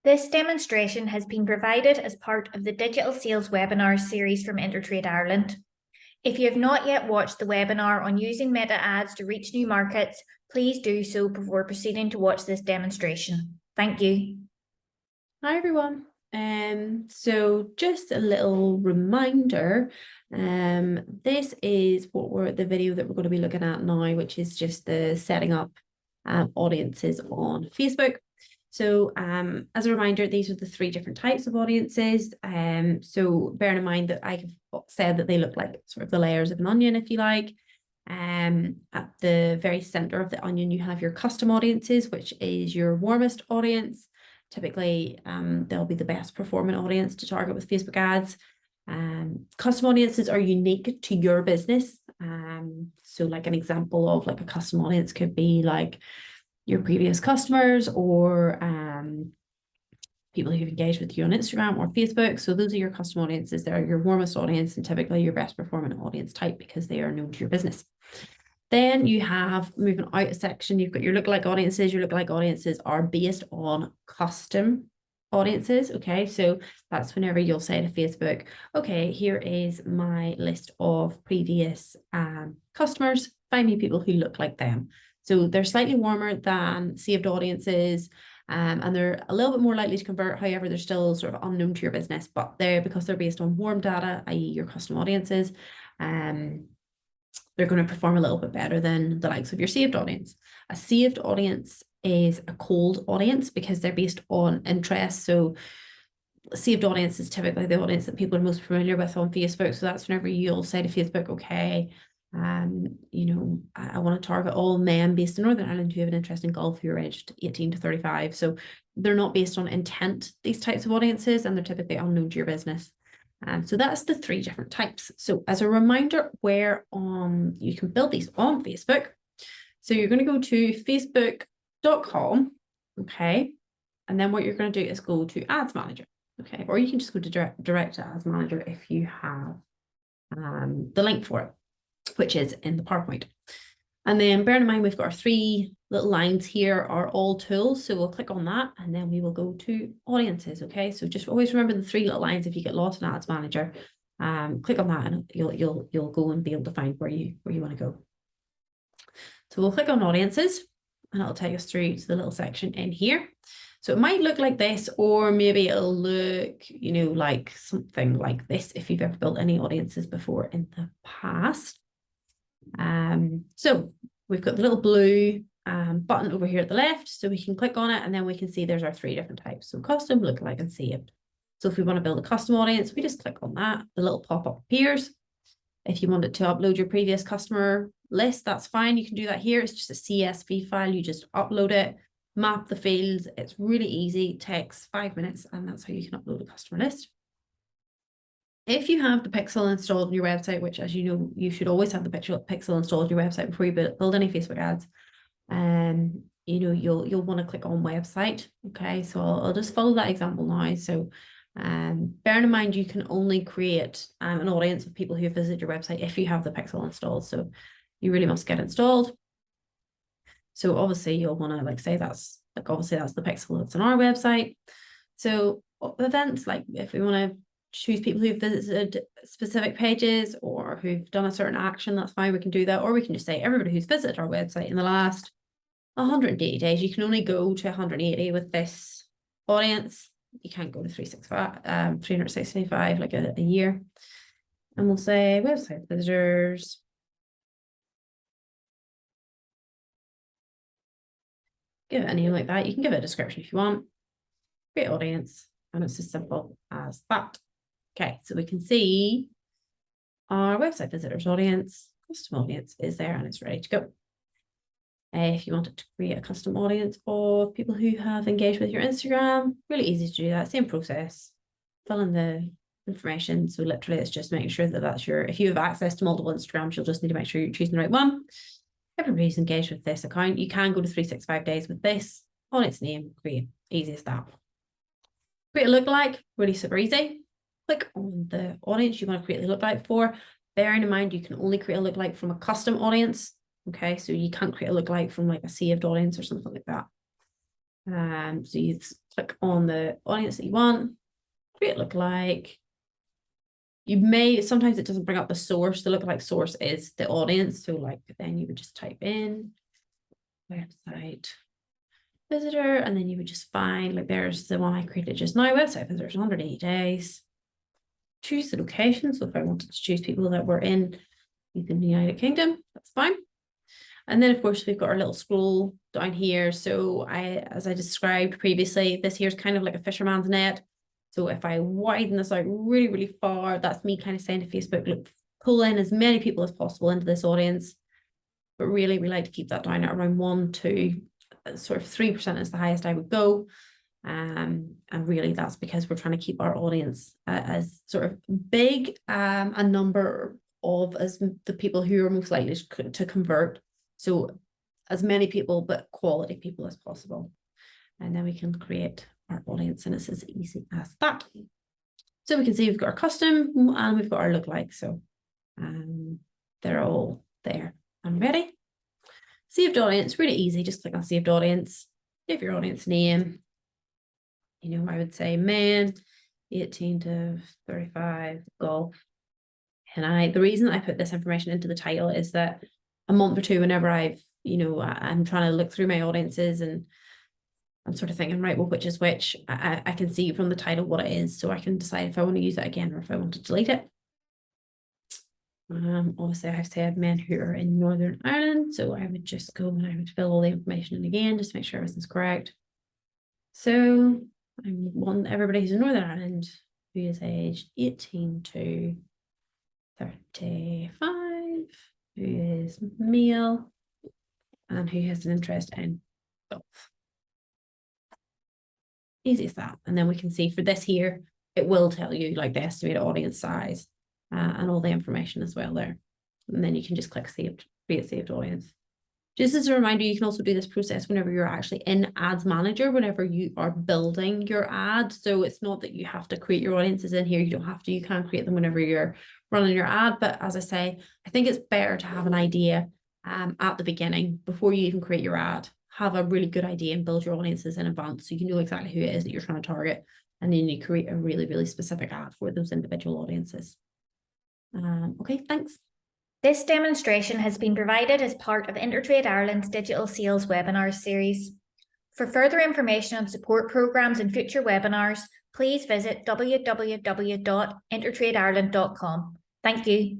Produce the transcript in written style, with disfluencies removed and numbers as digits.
This demonstration has been provided as part of the Digital Sales Webinar series from InterTrade Ireland. If you have not yet watched the webinar on using meta ads to reach new markets, please do so before proceeding to watch this demonstration. Thank you. Hi everyone. So just a little reminder, this is the video that we're going to be looking at now, which is just the setting up audiences on Facebook. So as a reminder, these are the three different types of audiences. So bearing in mind that I have said that they look like sort of the layers of an onion, if you like. At the very center of the onion, you have your custom audiences, which is your warmest audience. Typically, they'll be the best performing audience to target with Facebook ads. Custom audiences are unique to your business. So like an example of like a custom audience could be like your previous customers or people who've engaged with you on Instagram or Facebook. So those are your custom audiences. They're your warmest audience and typically your best performing audience type because they are known to your business. Then you have, moving out a section, you've got your lookalike audiences. Your lookalike audiences are based on custom audiences. Okay, so that's whenever you'll say to Facebook, okay, here is my list of previous customers. Find me people who look like them. So they're slightly warmer than saved audiences, and they're a little bit more likely to convert. However, they're still sort of unknown to your business, but because they're based on warm data, i.e. your custom audiences, they're going to perform a little bit better than the likes of your saved audience. A saved audience is a cold audience because they're based on interest. So a saved audience is typically the audience that people are most familiar with on Facebook. So that's whenever you'll say to Facebook, okay, you know, I want to target all men based in Northern Ireland who have an interest in golf who are aged 18 to 35. So they're not based on intent, these types of audiences, and they're typically unknown to your business. So that's the three different types. So as a reminder, where you can build these on Facebook. So you're going to go to facebook.com, okay? And then what you're going to do is go to Ads Manager, okay? Or you can just go to direct to Ads Manager if you have the link for it, which is in the PowerPoint. And then bear in mind, we've got our three little lines here are all tools. So we'll click on that and then we will go to audiences. Okay. So just always remember the three little lines. If you get lost in Ads Manager, click on that and you'll go and be able to find where you want to go. So we'll click on audiences and it'll take us through to the little section in here. So it might look like this, or maybe it'll look, you know, like something like this if you've ever built any audiences before in the past. So we've got the little blue button over here at the left, so we can click on it and then we can see there's our three different types. So custom, lookalike, and saved. So if we want to build a custom audience, we just click on that. The little pop-up appears. If you wanted to upload your previous customer list, that's fine. You can do that here. It's just a CSV file. You just upload it, map the fields. It's really easy. It takes 5 minutes, and that's how you can upload a customer list. If you have the pixel installed on your website, which, as you know, you should always have the pixel installed on your website before you build any Facebook ads, you know, you'll want to click on website. Okay, so I'll just follow that example now. So bearing in mind, you can only create an audience of people who visit your website if you have the pixel installed. So you really must get installed. So obviously you'll want to like say that's like, obviously that's the pixel that's on our website. So events, like if we want to choose people who've visited specific pages or who've done a certain action, that's fine, we can do that. Or we can just say everybody who's visited our website in the last 180 days. You can only go to 180 with this audience. You can't go to 365 like a year. And we'll say website visitors. Give it a name like that. You can give it a description if you want. Create audience, and it's as simple as that. Okay, so we can see our website visitors audience, custom audience is there and it's ready to go. If you wanted to create a custom audience of people who have engaged with your Instagram, really easy to do that, same process. Fill in the information. So literally it's just making sure that that's if you have access to multiple Instagrams, you'll just need to make sure you're choosing the right one. Everybody's engaged with this account. You can go to 365 days with this, audience name, create, easy as that. Create a lookalike, really super easy. Click on the audience you want to create the lookalike for. Bearing in mind, you can only create a lookalike from a custom audience. Okay, so you can't create a lookalike from like a saved audience or something like that. So you click on the audience that you want, create lookalike. You may, sometimes it doesn't bring up the source. The lookalike source is the audience. So like, then you would just type in website visitor, and then you would just find, like, there's the one I created just now, website visitors 180 days. Choose the location. So if I wanted to choose people that were in the United Kingdom, that's fine. And then of course we've got our little scroll down here. So as I described previously, this here is kind of like a fisherman's net. So if I widen this out really, really far, that's me kind of saying to Facebook, look, pull in as many people as possible into this audience. But really, we like to keep that down at around 1 to sort of 3% is the highest I would go. And really that's because we're trying to keep our audience as sort of big a number of as the people who are most likely to convert. So as many people, but quality people as possible. And then we can create our audience, and it's as easy as that. So we can see we've got our custom and we've got our lookalike. So they're all there and ready. Saved audience, really easy. Just click on saved audience. Give your audience name. You know, I would say men 18 to 35 golf. And the reason I put this information into the title is that a month or two, whenever I'm trying to look through my audiences and I'm sort of thinking, right, well, which is which, I can see from the title what it is, so I can decide if I want to use it again or if I want to delete it. Obviously, I said men who are in Northern Ireland, so I would just go and I would fill all the information in again, just to make sure everything's correct. So I want everybody who's in Northern Ireland who is aged 18 to 35, who is male, and who has an interest in golf. Easy as that. And then we can see for this here, it will tell you like the estimated audience size and all the information as well there. And then you can just click saved, create saved audience. Just as a reminder, you can also do this process whenever you're actually in Ads Manager, whenever you are building your ad. So it's not that you have to create your audiences in here. You don't have to, you can create them whenever you're running your ad. But as I say, I think it's better to have an idea at the beginning before you even create your ad. Have a really good idea and build your audiences in advance so you know exactly who it is that you're trying to target. And then you create a really, really specific ad for those individual audiences. Okay, thanks. This demonstration has been provided as part of InterTrade Ireland's Digital Sales Webinar series. For further information on support programs and future webinars, please visit www.intertradeireland.com. Thank you.